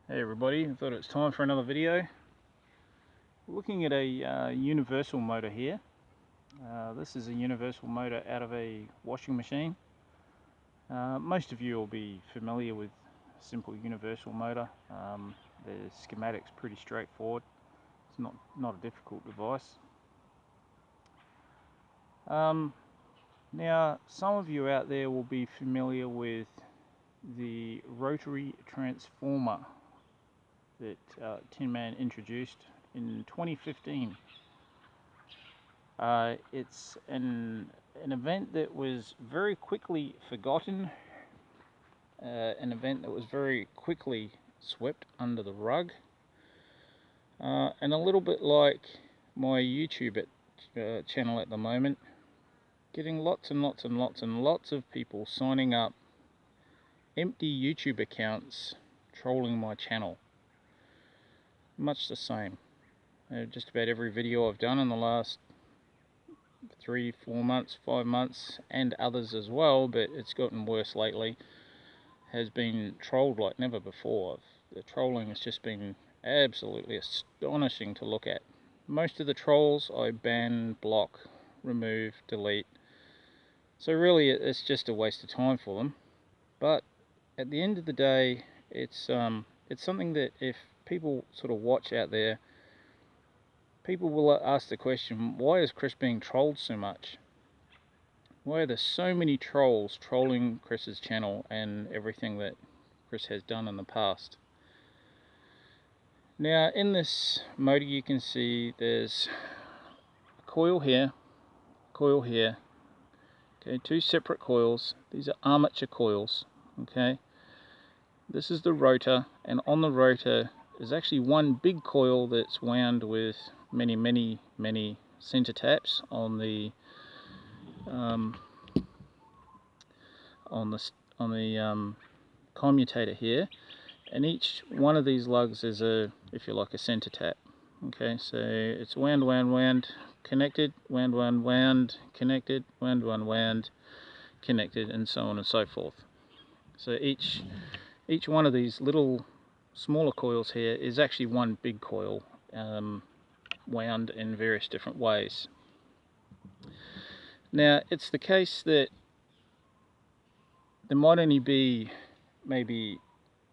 Hey everybody, I thought it was time for another video. Looking at a universal motor here. This is a universal motor out of a washing machine. Most of you will be familiar with a simple universal motor. The schematic's pretty straightforward. It's not a difficult device. Now, some of you out there will be familiar with the rotary transformer that Tin Man introduced in 2015. It's an event that was very quickly forgotten, an event that was very quickly swept under the rug, and a little bit like my YouTube channel at the moment, getting lots and lots and lots and lots of people signing up empty YouTube accounts trolling my channel. Much the same. Just about every video I've done in the last 3, 4 months, 5 months, and others as well, but it's gotten worse lately, has been trolled like never before. The trolling has just been absolutely astonishing to look at. Most of the trolls I ban, block, remove, delete. So really it's just a waste of time for them. But at the end of the day, it's something that if people sort of watch out there, people will ask the question, why is Chris being trolled so much? Why are there so many trolls trolling Chris's channel and everything that Chris has done in the past? Now, in this motor you can see there's a coil here, okay, two separate coils. These are armature coils, okay. This is the rotor, and on the rotor is actually one big coil that's wound with many center taps on the commutator here, and each one of these lugs is if you like, a center tap. Okay, so it's wound, connected, wound, connected, wound, connected, and so on and so forth. So each one of these little smaller coils here is actually one big coil, wound in various different ways. Now, it's the case that there might only be maybe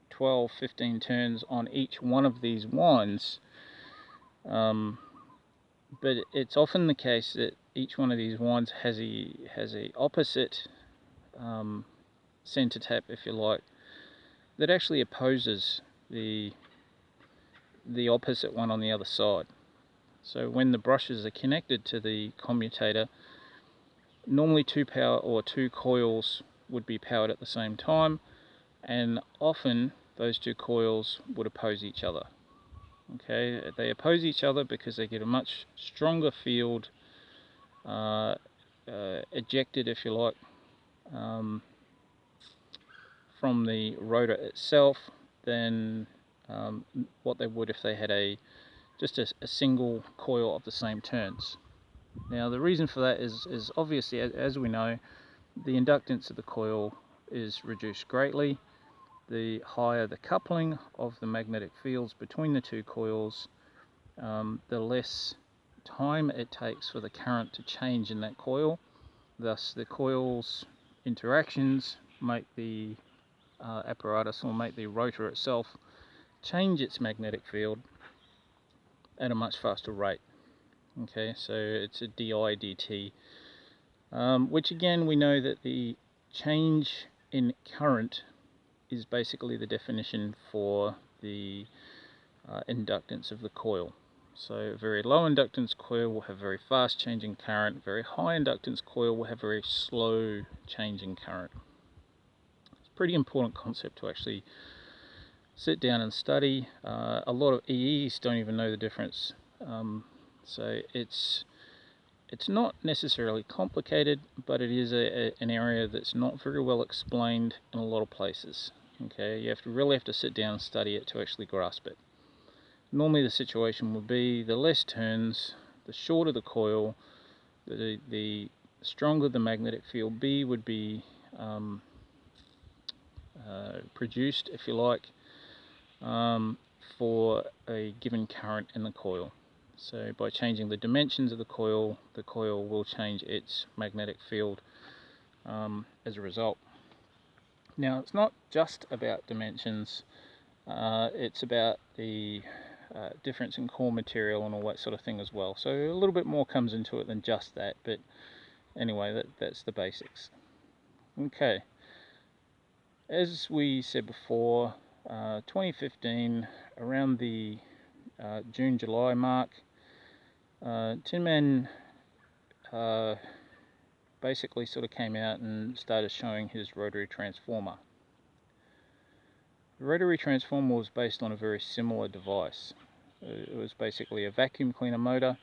12, 15 turns on each one of these wands, but it's often the case that each one of these wands has a opposite center tap, if you like, that actually opposes the opposite one on the other side. So when the brushes are connected to the commutator, normally two coils would be powered at the same time, and often those two coils would oppose each other. Okay, they oppose each other because they get a much stronger field ejected, if you like, from the rotor itself than what they would if they had just a single coil of the same turns. Now, the reason for that is obviously, as we know, the inductance of the coil is reduced greatly. The higher the coupling of the magnetic fields between the two coils, the less time it takes for the current to change in that coil. Thus, the coil's interactions make the apparatus, or make the rotor itself, change its magnetic field at a much faster rate. Okay, so it's a DI/dt, which again we know that the change in current is basically the definition for the inductance of the coil. So a very low inductance coil will have very fast changing current, very high inductance coil will have very slow changing current. It's a pretty important concept to actually sit down and study. A lot of EEs don't even know the difference. So it's not necessarily complicated, but it is an area that's not very well explained in a lot of places. Okay, you really have to sit down and study it to actually grasp it. Normally the situation would be the less turns, the shorter the coil, the stronger the magnetic field B would be produced, if you like, for a given current in the coil. So by changing the dimensions of the coil will change its magnetic field as a result. Now, it's not just about dimensions, it's about the difference in core material and all that sort of thing as well. So a little bit more comes into it than just that, but anyway, that's the basics. Okay, as we said before, 2015, around the June-July mark, Tin Man basically sort of came out and started showing his rotary transformer. The rotary transformer was based on a very similar device. It was basically a vacuum cleaner motor,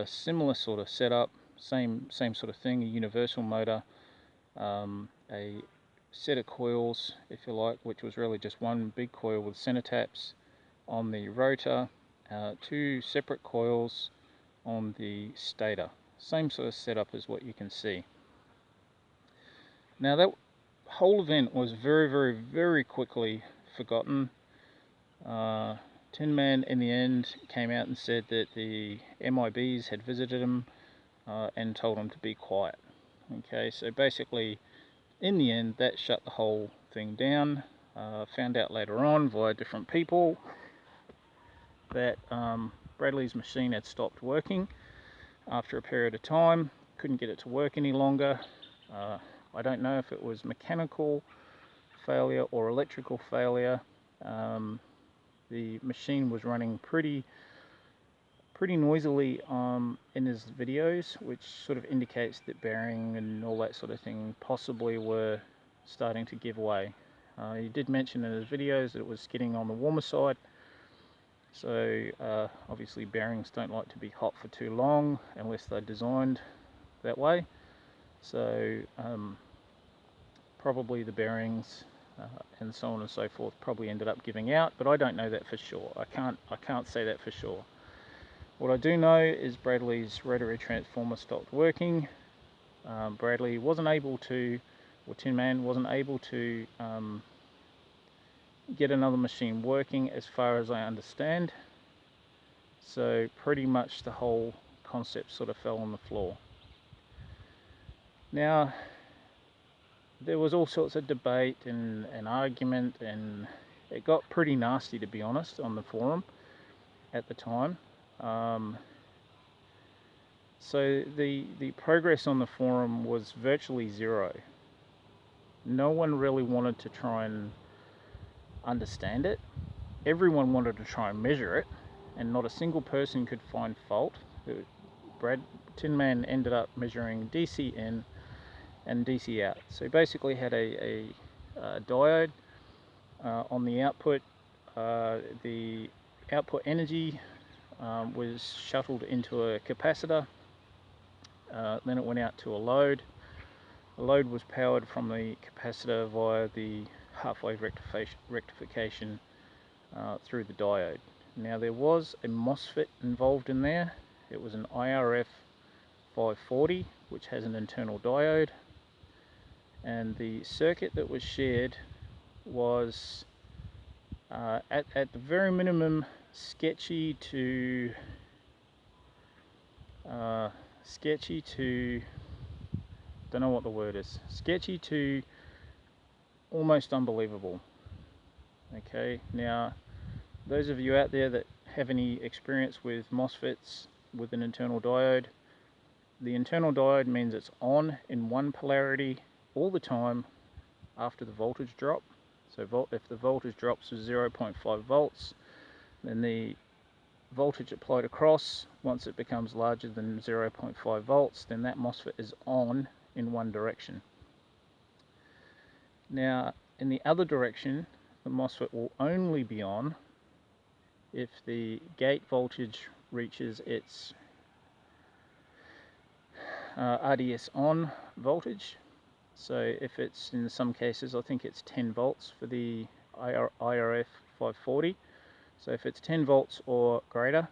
similar sort of setup, same sort of thing, a universal motor, a set of coils, if you like, which was really just one big coil with center taps on the rotor, two separate coils on the stator. Same sort of setup as what you can see. Now, that whole event was very quickly forgotten. Tin Man in the end came out and said that the MIBs had visited him and told him to be quiet. Okay, so basically in the end that shut the whole thing down. Found out later on via different people that Bradley's machine had stopped working after a period of time, couldn't get it to work any longer. I don't know if it was mechanical failure or electrical failure. The machine was running pretty noisily in his videos, which sort of indicates that bearing and all that sort of thing possibly were starting to give way. He did mention in his videos that it was getting on the warmer side. So obviously bearings don't like to be hot for too long unless they're designed that way. So probably the bearings and so on and so forth probably ended up giving out, but I don't know that for sure. I can't say that for sure. What I do know is Bradley's rotary transformer stopped working. Bradley wasn't able to, or Tin Man wasn't able to get another machine working as far as I understand. So pretty much the whole concept sort of fell on the floor. Now, there was all sorts of debate and argument, and it got pretty nasty, to be honest, on the forum at the time. So the progress on the forum was virtually zero. No one really wanted to try and understand it. Everyone wanted to try and measure it, and not a single person could find fault. Tin Man ended up measuring DC in and DC out. So basically had a diode on the output. The output energy was shuttled into a capacitor. Then it went out to a load. The load was powered from the capacitor via the half-wave rectification through the diode. Now, there was a MOSFET involved in there. It was an IRF 540, which has an internal diode, and the circuit that was shared was at the very minimum sketchy to don't know what the word is, sketchy to almost unbelievable. Okay, now those of you out there that have any experience with MOSFETs with an internal diode, the internal diode means it's on in one polarity all the time after the voltage drop. So if the voltage drops to 0.5 volts, then the voltage applied across, once it becomes larger than 0.5 volts, then that MOSFET is on in one direction. Now, in the other direction, the MOSFET will only be on if the gate voltage reaches its RDS on voltage. So if it's, in some cases, I think it's 10 volts for the IRF 540. So if it's 10 volts or greater,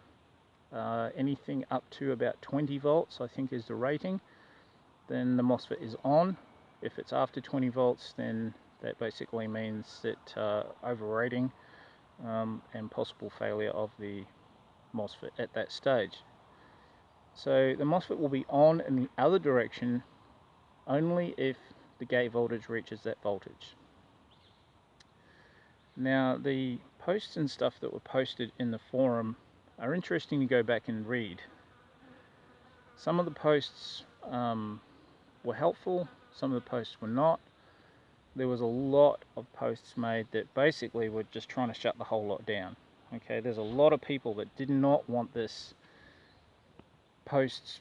anything up to about 20 volts I think is the rating, then the MOSFET is on. If it's after 20 volts, then That basically means that overrating and possible failure of the MOSFET at that stage. So the MOSFET will be on in the other direction only if the gate voltage reaches that voltage. Now, the posts and stuff that were posted in the forum are interesting to go back and read. Some of the posts were helpful, some of the posts were not. There was a lot of posts made that basically were just trying to shut the whole lot down. Okay, there's a lot of people that did not want this posts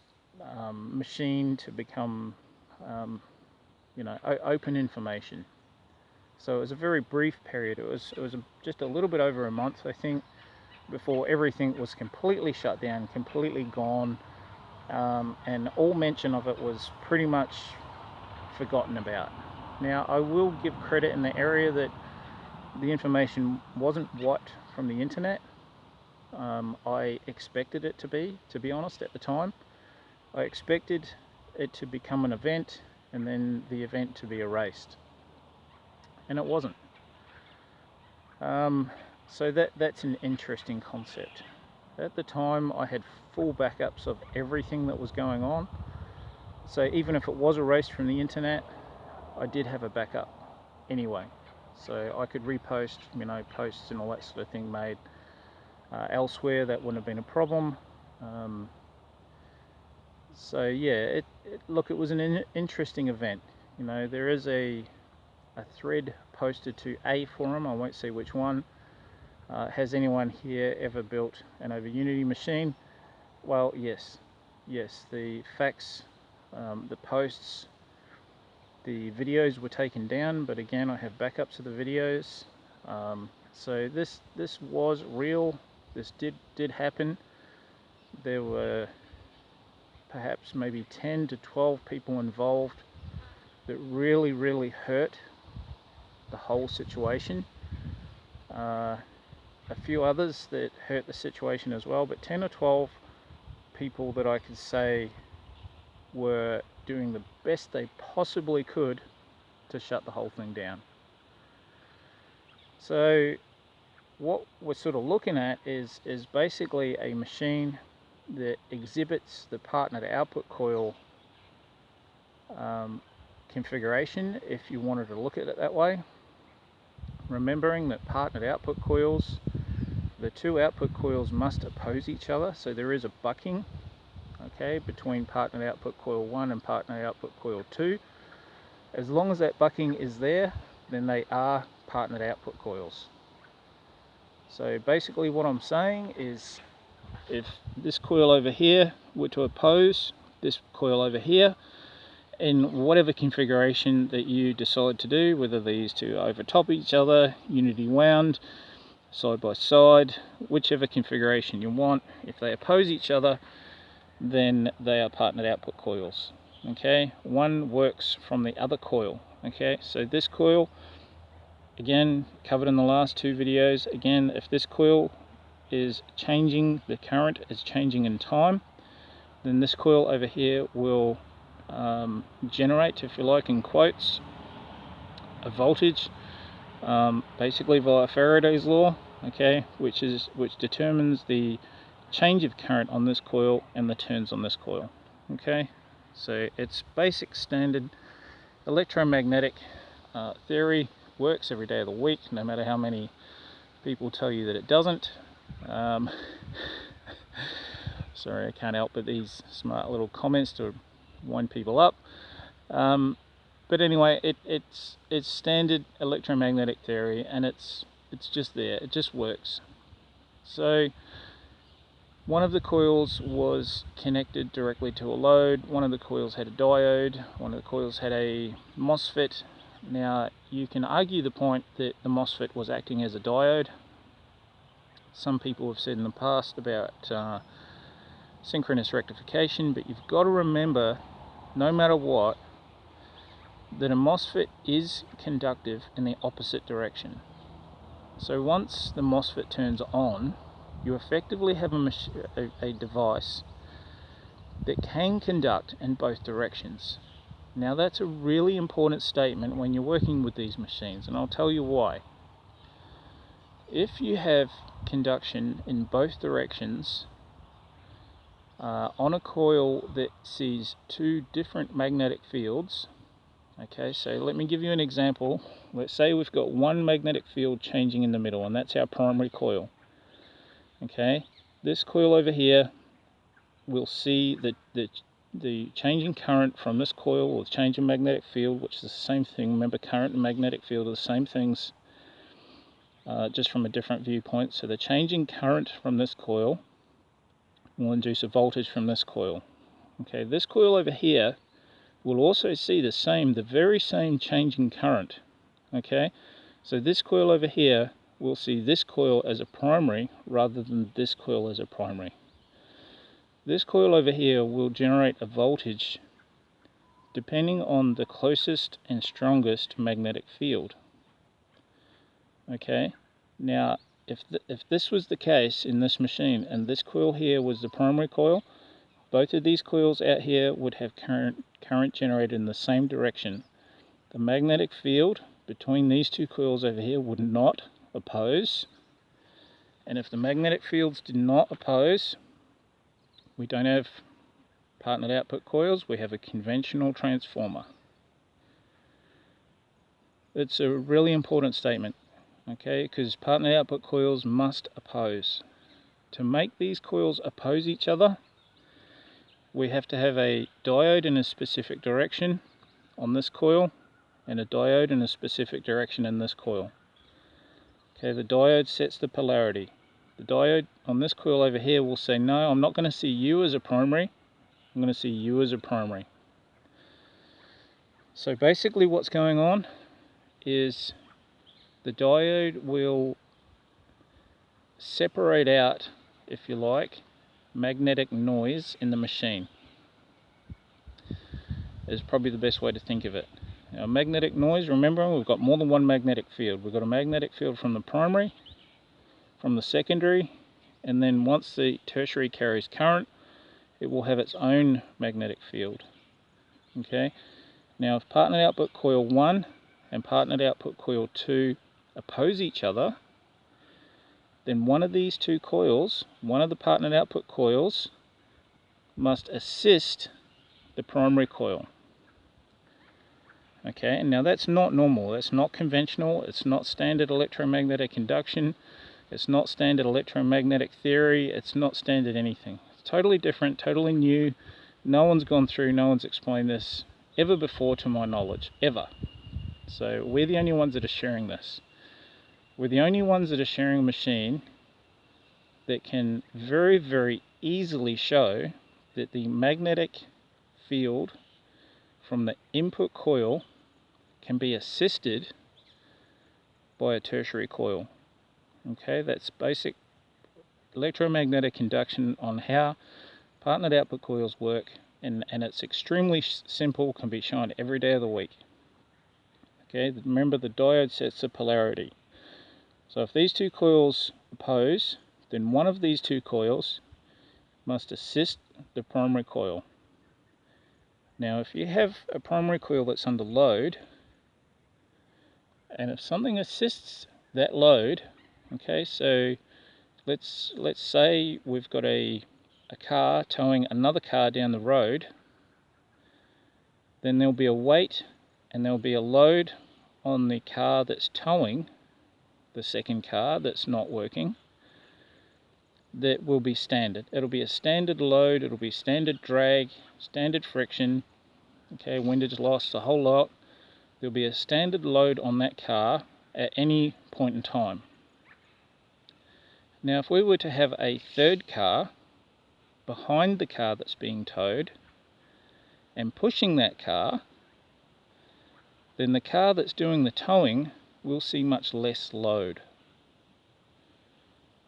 machine to become open information. So it was a very brief period. It was just a little bit over a month, I think, before everything was completely shut down, completely gone, and all mention of it was pretty much forgotten about. Now, I will give credit in the area that the information wasn't wiped from the internet. I expected it to be honest, at the time. I expected it to become an event and then the event to be erased. And it wasn't. So that's an interesting concept. At the time, I had full backups of everything that was going on. So even if it was erased from the internet, I did have a backup anyway. So I could repost, posts and all that sort of thing made elsewhere. That wouldn't have been a problem. So yeah, look, it was an interesting event. There is a thread posted to a forum, I won't say which one. Has anyone here ever built an over Unity machine? Well, yes, the facts, the posts, the videos were taken down, but again, I have backups of the videos. So this was real. This did happen. There were perhaps maybe 10 to 12 people involved that really hurt the whole situation. A few others that hurt the situation as well, but 10 or 12 people that I could say were doing the best they possibly could to shut the whole thing down. So what we're sort of looking at is basically a machine that exhibits the partner to output coil configuration, if you wanted to look at it that way. Remembering that partnered output coils, the two output coils must oppose each other, so there is a bucking, okay, between partnered output coil 1 and partnered output coil 2. As long as that bucking is there, then they are partnered output coils. So basically what I'm saying is, if this coil over here were to oppose this coil over here, in whatever configuration that you decide to do, whether these two overtop each other, unity wound, side by side, whichever configuration you want, if they oppose each other, then they are partnered output coils. Okay, one works from the other coil. Okay, so this coil, again, covered in the last two videos, again, if this coil is changing, the current is changing in time, then this coil over here will generate, if you like, in quotes, a voltage, basically via Faraday's law, okay, which determines the change of current on this coil and the turns on this coil. Okay, so it's basic standard electromagnetic theory, works every day of the week, no matter how many people tell you that it doesn't. Sorry, I can't help but these smart little comments to wind people up. But anyway, it's standard electromagnetic theory, and it's just there. It just works. So one of the coils was connected directly to a load. One of the coils had a diode. One of the coils had a MOSFET. Now you can argue the point that the MOSFET was acting as a diode. Some people have said in the past about synchronous rectification, but you've got to remember, no matter what, that a MOSFET is conductive in the opposite direction. So once the MOSFET turns on, you effectively have a device that can conduct in both directions. Now that's a really important statement when you're working with these machines, and I'll tell you why. If you have conduction in both directions on a coil that sees two different magnetic fields, okay, so let me give you an example. Let's say we've got one magnetic field changing in the middle, and that's our primary coil. Okay, this coil over here will see the changing current from this coil, or the change in magnetic field, which is the same thing. Remember, current and magnetic field are the same things, just from a different viewpoint. So the changing current from this coil will induce a voltage from this coil. Okay, this coil over here will also see the very same changing current. Okay, so this coil over here will see this coil as a primary rather than this coil as a primary. This coil over here will generate a voltage depending on the closest and strongest magnetic field. Okay, now if this was the case in this machine and this coil here was the primary coil, both of these coils out here would have current generated in the same direction. The magnetic field between these two coils over here would not oppose, and if the magnetic fields did not oppose, we don't have partnered output coils, we have a conventional transformer. It's a really important statement, okay, because partnered output coils must oppose. To make these coils oppose each other, we have to have a diode in a specific direction on this coil and a diode in a specific direction in this coil. Okay, the diode sets the polarity. The diode on this coil over here will say, no, I'm not going to see you as a primary, I'm going to see you as a primary. So basically what's going on is the diode will separate out, if you like, magnetic noise in the machine. Is probably the best way to think of it. Now, magnetic noise, remember, we've got more than one magnetic field. We've got a magnetic field from the primary, from the secondary, and then once the tertiary carries current, it will have its own magnetic field. Okay. Now, if partnered output coil 1 and partnered output coil 2 oppose each other, then one of these two coils, one of the partnered output coils, must assist the primary coil. Okay, and now that's not normal, that's not conventional, it's not standard electromagnetic induction, it's not standard electromagnetic theory, it's not standard anything. It's totally different, totally new. No one's gone through, no one's explained this ever before to my knowledge, ever. So we're the only ones that are sharing this. We're the only ones that are sharing a machine that can very, very easily show that the magnetic field from the input coil can be assisted by a tertiary coil. Okay, that's basic electromagnetic induction on how partnered output coils work, and it's extremely simple, can be shown every day of the week. Okay, remember the diode sets the polarity. So if these two coils oppose, then one of these two coils must assist the primary coil. Now if you have a primary coil that's under load, and if something assists that load, okay, so let's say we've got a car towing another car down the road, then there'll be a weight and there'll be a load on the car that's towing the second car that's not working that will be standard. It'll be a standard load, it'll be standard drag, standard friction, okay, windage loss, the whole lot. There'll be a standard load on that car at any point in time. Now if we were to have a third car behind the car that's being towed and pushing that car, then the car that's doing the towing will see much less load,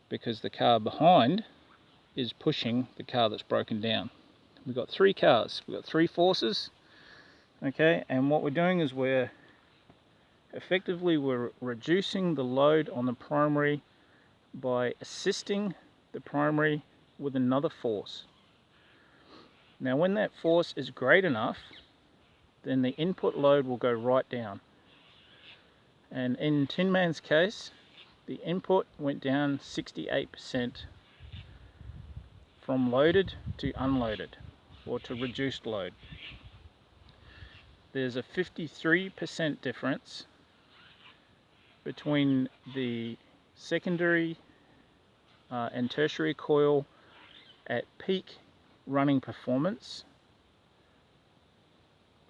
because the car behind is pushing the car that's broken down. We've got three cars, we've got three forces, okay, and what we're doing is we're reducing the load on the primary by assisting the primary with another force. Now when that force is great enough, then the input load will go right down. And in Tin Man's case, the input went down 68% from loaded to unloaded, or to reduced load. There's a 53% difference between the secondary and tertiary coil at peak running performance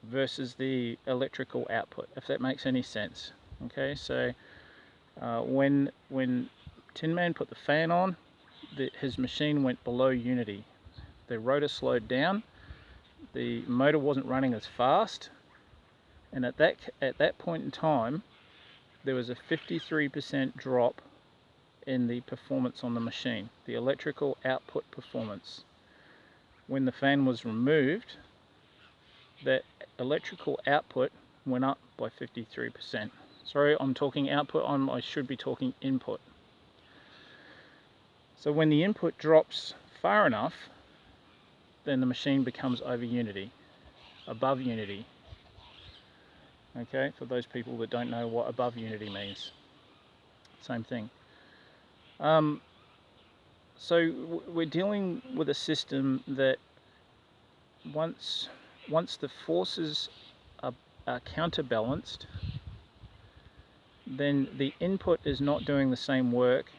versus the electrical output, if that makes any sense. Okay, so when Tin Man put the fan on, his machine went below unity. The rotor slowed down, the motor wasn't running as fast, and at that point in time there was a 53% drop in the performance on the machine, the electrical output performance. When the fan was removed, that electrical output went up by 53%. Sorry, I'm talking output, I should be talking input. So when the input drops far enough, then the machine becomes over unity, above unity. Okay, for those people that don't know what above unity means, same thing. So we're dealing with a system that once the forces are counterbalanced, then the input is not doing the same work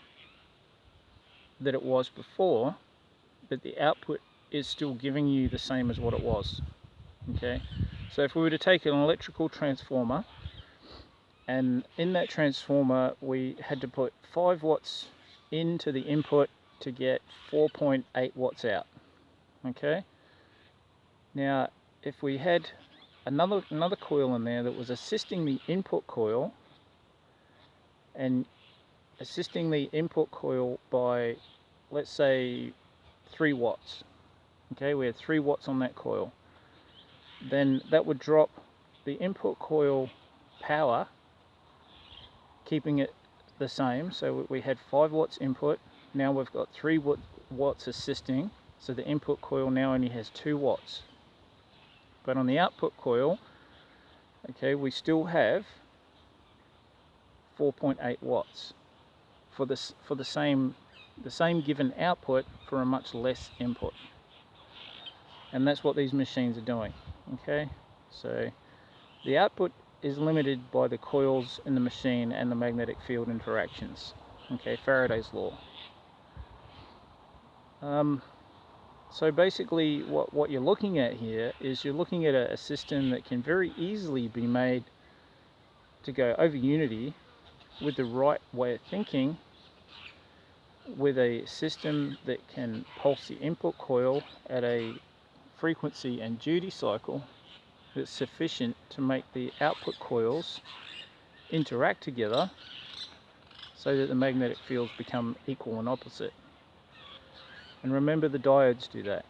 that it was before, but the output is still giving you the same as what it was. Okay, so if we were to take an electrical transformer, and in that transformer we had to put 5 watts into the input to get 4.8 watts out. Okay, now if we had another coil in there that was assisting the input coil, and assisting the input coil by, let's say, 3 watts. Okay, we had 3 watts on that coil. Then that would drop the input coil power, keeping it the same. So we had 5 watts input, now we've got 3 watts assisting, so the input coil now only has 2 watts. But on the output coil, okay, we still have 4.8 watts for the same given output for a much less input. And that's what these machines are doing. Okay, so the output is limited by the coils in the machine and the magnetic field interactions. Okay, Faraday's law. So basically what you're looking at here is you're looking at a system that can very easily be made to go over unity with the right way of thinking, with a system that can pulse the input coil at a frequency and duty cycle that's sufficient to make the output coils interact together so that the magnetic fields become equal and opposite. And remember, the diodes do that.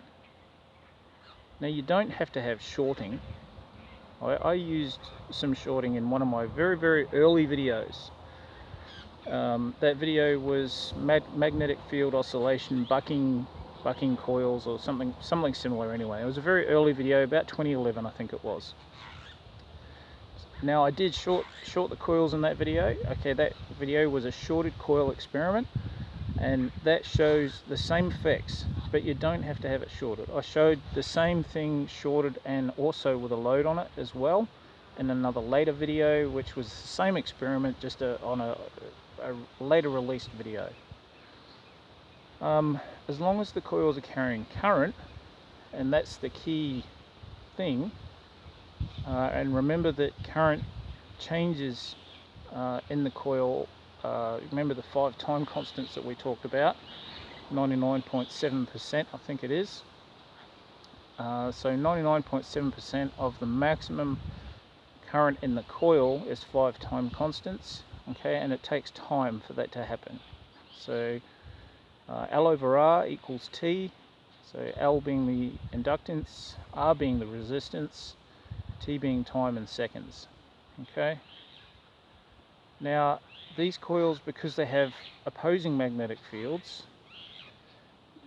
Now you don't have to have shorting. I used some shorting in one of my very early videos. That video was magnetic field oscillation bucking coils, or something similar anyway. It was a very early video, about 2011 I think it was. Now I did short the coils in that video. Okay, that video was a shorted coil experiment, and that shows the same effects, but you don't have to have it shorted. I showed the same thing shorted and also with a load on it as well in another later video, which was the same experiment, just on a later released video. As long as the coils are carrying current, and that's the key thing, and remember that current changes in the coil. Remember the 5 time constants that we talked about, 99.7% I think it is. So 99.7% of the maximum current in the coil is 5 time constants. Okay, and it takes time for that to happen. So L over R equals T. So L being the inductance, R being the resistance, T being time in seconds. Okay. Now these coils, because they have opposing magnetic fields,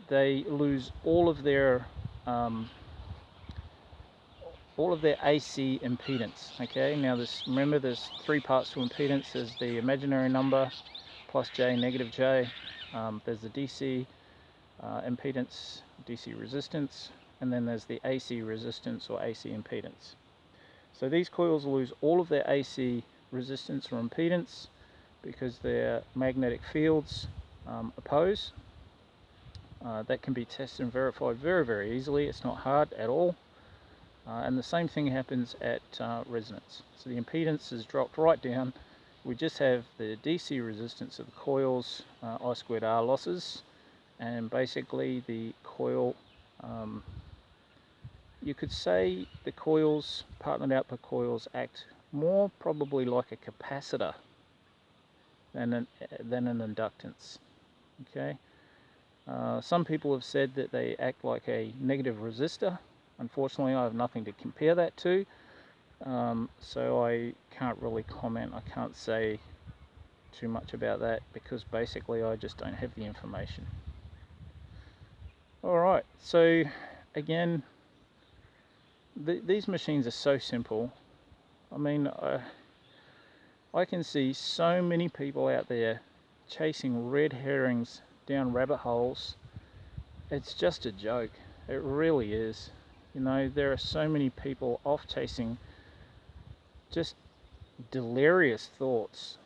they lose all of their all of their AC impedance. Okay, now remember there's three parts to impedance. There's the imaginary number, plus J, negative J. There's the DC impedance, DC resistance, and then there's the AC resistance or AC impedance. So these coils lose all of their AC resistance or impedance because their magnetic fields oppose. That can be tested and verified very, very easily. It's not hard at all. And the same thing happens at resonance. So the impedance is dropped right down. We just have the DC resistance of the coils, I squared R losses, and basically the coil, you could say the coils, partnered output coils, act more probably like a capacitor than an inductance. Okay. Some people have said that they act like a negative resistor. Unfortunately, I have nothing to compare that to, so I can't really comment. I can't say too much about that because basically I just don't have the information. Alright, so again, these machines are so simple. I mean, I can see so many people out there chasing red herrings down rabbit holes. It's just a joke. It really is. You know, there are so many people off chasing just delirious thoughts.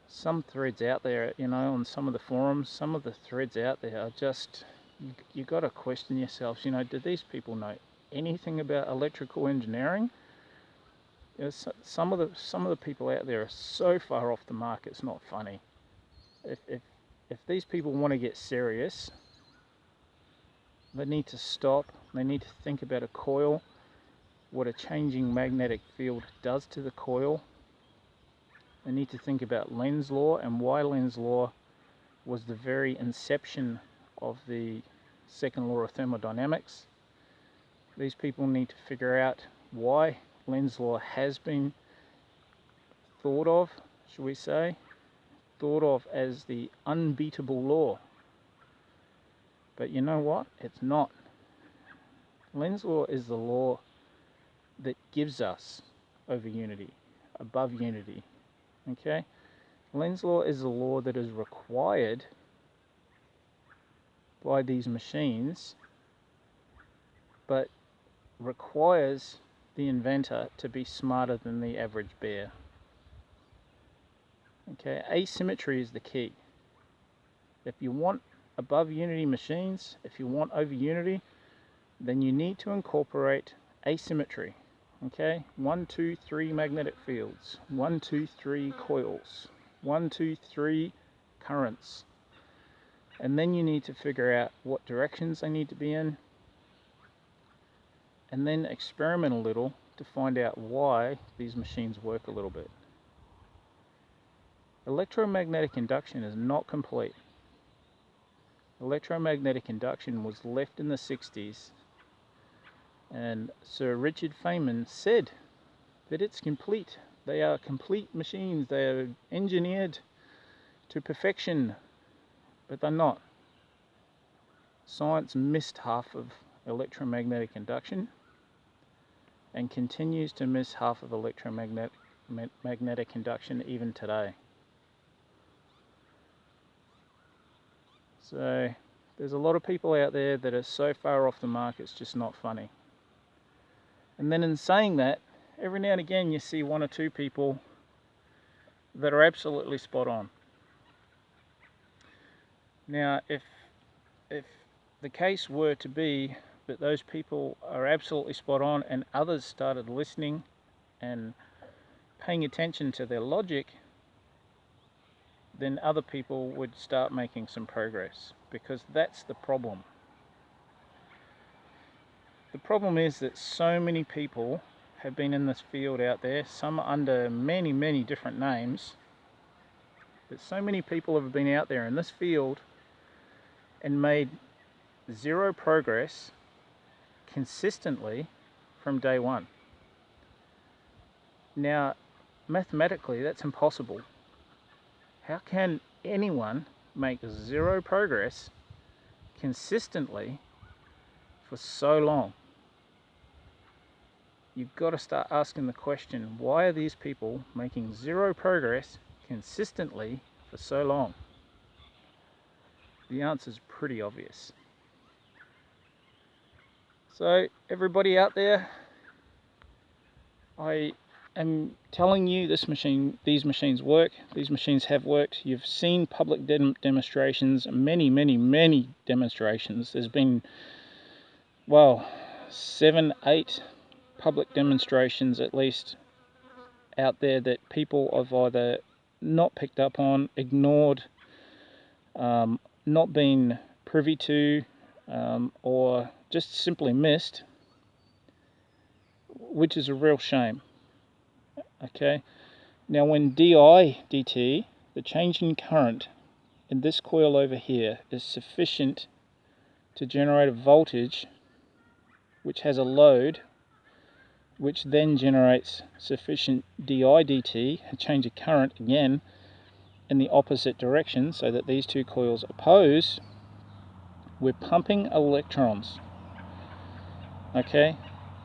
Some threads out there, you know, on some of the forums, some of the threads out there are just, you got to question yourselves, you know, do these people know anything about electrical engineering? You know, some of the people out there are so far off the mark, it's not funny. If these people want to get serious, they need to stop. They need to think about a coil, what a changing magnetic field does to the coil. They need to think about Lenz's law and why Lenz's law was the very inception of the second law of thermodynamics. These people need to figure out why Lenz's law has been thought of, should we say, thought of as the unbeatable law. But you know what? It's not. Lenz's law is the law that gives us over unity, above unity. Okay? Lenz's law is the law that is required by these machines, but requires the inventor to be smarter than the average bear. Okay? Asymmetry is the key. If you want above unity machines, if you want over unity, then you need to incorporate asymmetry. Okay, 1, 2, 3 magnetic fields, 1, 2, 3 coils, 1, 2, 3 currents, and then you need to figure out what directions they need to be in, and then experiment a little to find out why these machines work a little bit. Electromagnetic induction is not complete. Electromagnetic induction was left in the 60s, and Sir Richard Feynman said that it's complete. They are complete machines. They are engineered to perfection, but they're not. Science missed half of electromagnetic induction and continues to miss half of electromagnetic induction even today. So there's a lot of people out there that are so far off the mark it's just not funny. And then in saying that, every now and again you see one or two people that are absolutely spot on. Now if the case were to be that those people are absolutely spot on and others started listening and paying attention to their logic, then other people would start making some progress, because that's the problem. The problem is that so many people have been in this field out there, some under many, many different names, but so many people have been out there in this field and made zero progress consistently from day one. Now, mathematically, that's impossible. How can anyone make zero progress consistently for so long? you've got to start asking the question, why are these people making zero progress consistently for so long? The answer is pretty obvious. So everybody out there, I am telling you these machines work. These machines have worked. You've seen public demonstrations, many demonstrations. There's been, well, 7, 8 public demonstrations at least out there that people have either not picked up on, ignored, not been privy to, or just simply missed, which is a real shame. Okay, now when dt, the change in current in this coil over here, is sufficient to generate a voltage which has a load, which then generates sufficient dt, a change of current again in the opposite direction, so that these two coils oppose, we're pumping electrons. Okay,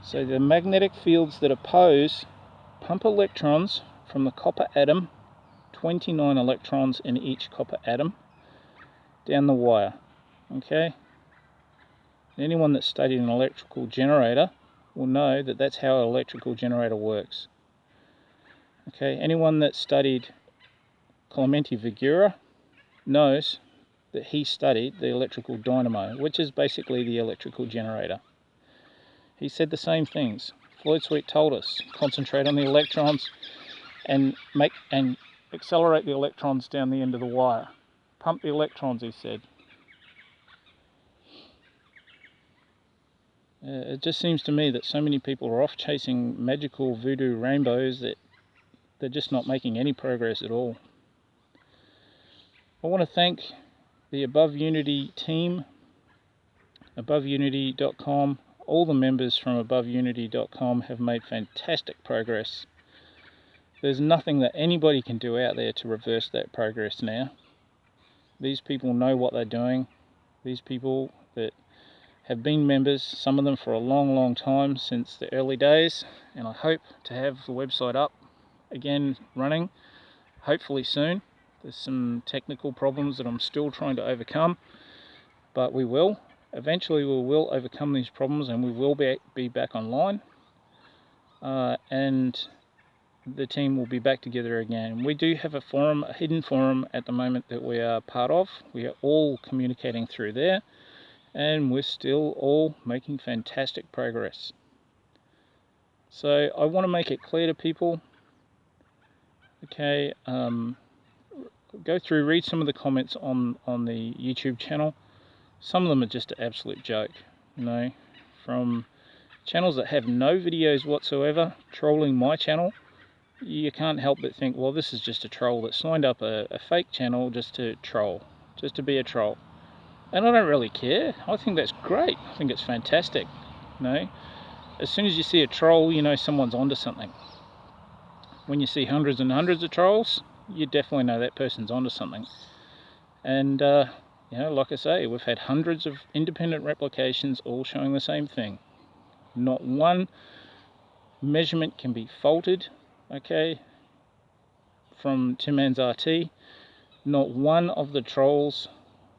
so the magnetic fields that oppose pump electrons from the copper atom, 29 electrons in each copper atom, down the wire. Okay, anyone that studied an electrical generator will know that that's how an electrical generator works. Okay, anyone that studied Clementi Vigura knows that he studied the electrical dynamo, which is basically the electrical generator. He said the same things. Floyd Sweet told us, concentrate on the electrons and accelerate the electrons down the end of the wire. Pump the electrons, he said. It just seems to me that so many people are off chasing magical voodoo rainbows that they're just not making any progress at all. I want to thank the Above Unity team, AboveUnity.com. All the members from AboveUnity.com have made fantastic progress. There's nothing that anybody can do out there to reverse that progress now. These people know what they're doing. These people that have been members, some of them for a long time, since the early days, and I hope to have the website up again running, hopefully soon. There's some technical problems that I'm still trying to overcome, but we will. Eventually we will overcome these problems and we will be back online, and the team will be back together again. We do have a forum, a hidden forum at the moment that we are part of. We are all communicating through there, and we're still all making fantastic progress. So I want to make it clear to people, okay, go through, read some of the comments on the YouTube channel. Some of them are just an absolute joke, you know, from channels that have no videos whatsoever trolling my channel. You can't help but think, well, this is just a troll that signed up a fake channel just to troll, just to be a troll. And I don't really care. I think that's great. I think it's fantastic. You know, as soon as you see a troll, you know someone's onto something. When you see hundreds and hundreds of trolls, you definitely know that person's onto something. And you know, like I say, we've had hundreds of independent replications all showing the same thing. Not one measurement can be faulted, okay, from Tim Man's RT. Not one of the trolls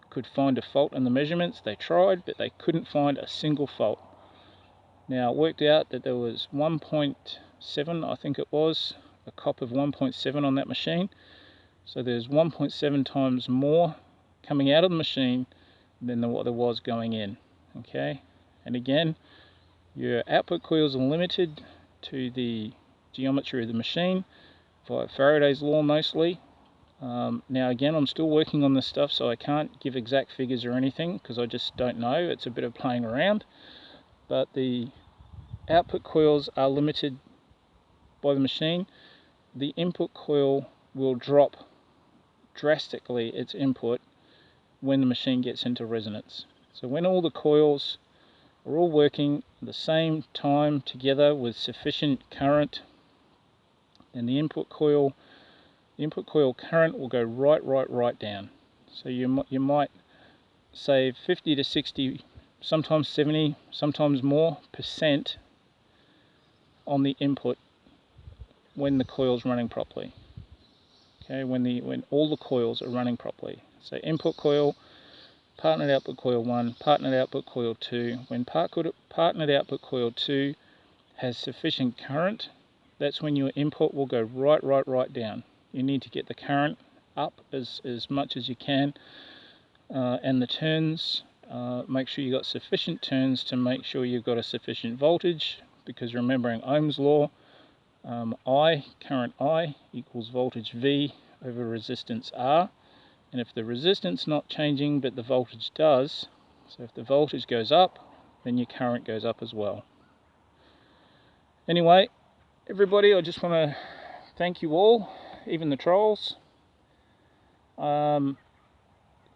could find a fault in the measurements. They tried, but they couldn't find a single fault. Now it worked out that there was 1.7, I think it was, a cop of 1.7 on that machine. So there's 1.7 times more coming out of the machine than what there was going in. Okay, and again, your output coils are limited to the geometry of the machine via Faraday's law mostly. Now again, I'm still working on this stuff, so I can't give exact figures or anything because I just don't know. It's a bit of playing around, but the output coils are limited by the machine. The input coil will drop drastically its input when the machine gets into resonance. So when all the coils are all working at the same time together with sufficient current, then the input coil current will go right down. So you might save 50 to 60, sometimes 70, sometimes more % on the input when the coil's running properly. Okay, when all the coils are running properly. So input coil, partnered output coil 1, partnered output coil 2. When partnered output coil 2 has sufficient current, that's when your input will go right down. You need to get the current up as much as you can, and the turns, make sure you got sufficient turns to make sure you've got a sufficient voltage, because remembering Ohm's law, current I equals voltage V over resistance R, and if the resistance not changing but the voltage does, so if the voltage goes up, then your current goes up as well. Anyway, everybody, I just want to thank you all, even the trolls.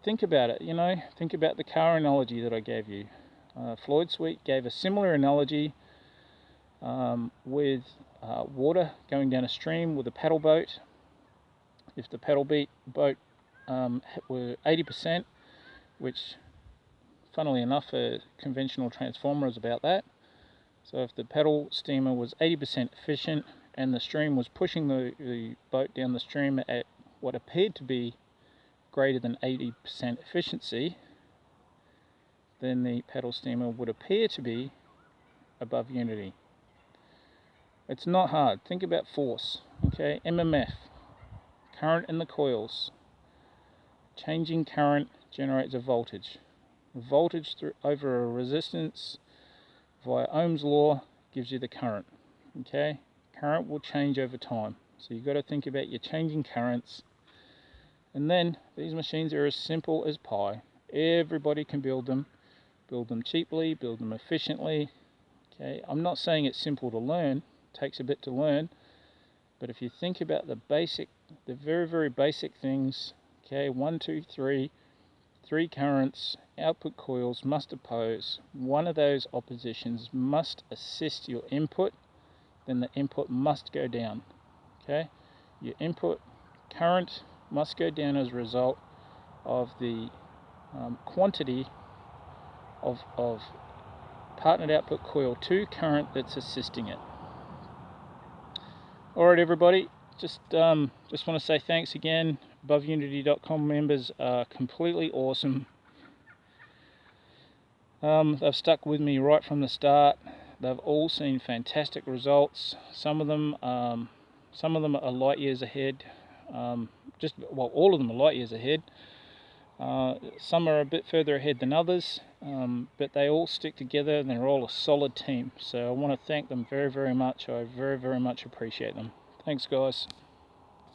Think about it, think about the car analogy that I gave you. Floyd Sweet gave a similar analogy with water going down a stream with a paddle boat. If the paddle boat were 80%, which funnily enough a conventional transformer is about that. So if the paddle steamer was 80% efficient and the stream was pushing the boat down the stream at what appeared to be greater than 80% efficiency, then the paddle steamer would appear to be above unity. It's not hard. Think about force. Okay, MMF, current in the coils. Changing current generates a voltage. Voltage over a resistance via Ohm's law gives you the current. Okay, current will change over time, so you've got to think about your changing currents. And then these machines are as simple as pie. Everybody can build them cheaply, build them efficiently. Okay, I'm not saying it's simple to learn, it takes a bit to learn, but if you think about the very basic things, okay, 1, 2, 3, 3 currents, output coils must oppose. One of those oppositions must assist your input, then the input must go down. Okay, your input current must go down as a result of the quantity of partnered output coil 2 current that's assisting it. Alright everybody, just want to say thanks again. AboveUnity.com members are completely awesome. They've stuck with me right from the start. They've all seen fantastic results. Some of them are light years ahead. All of them are light years ahead. Some are a bit further ahead than others, but they all stick together and they're all a solid team. So I want to thank them very much. I very much appreciate them. Thanks guys.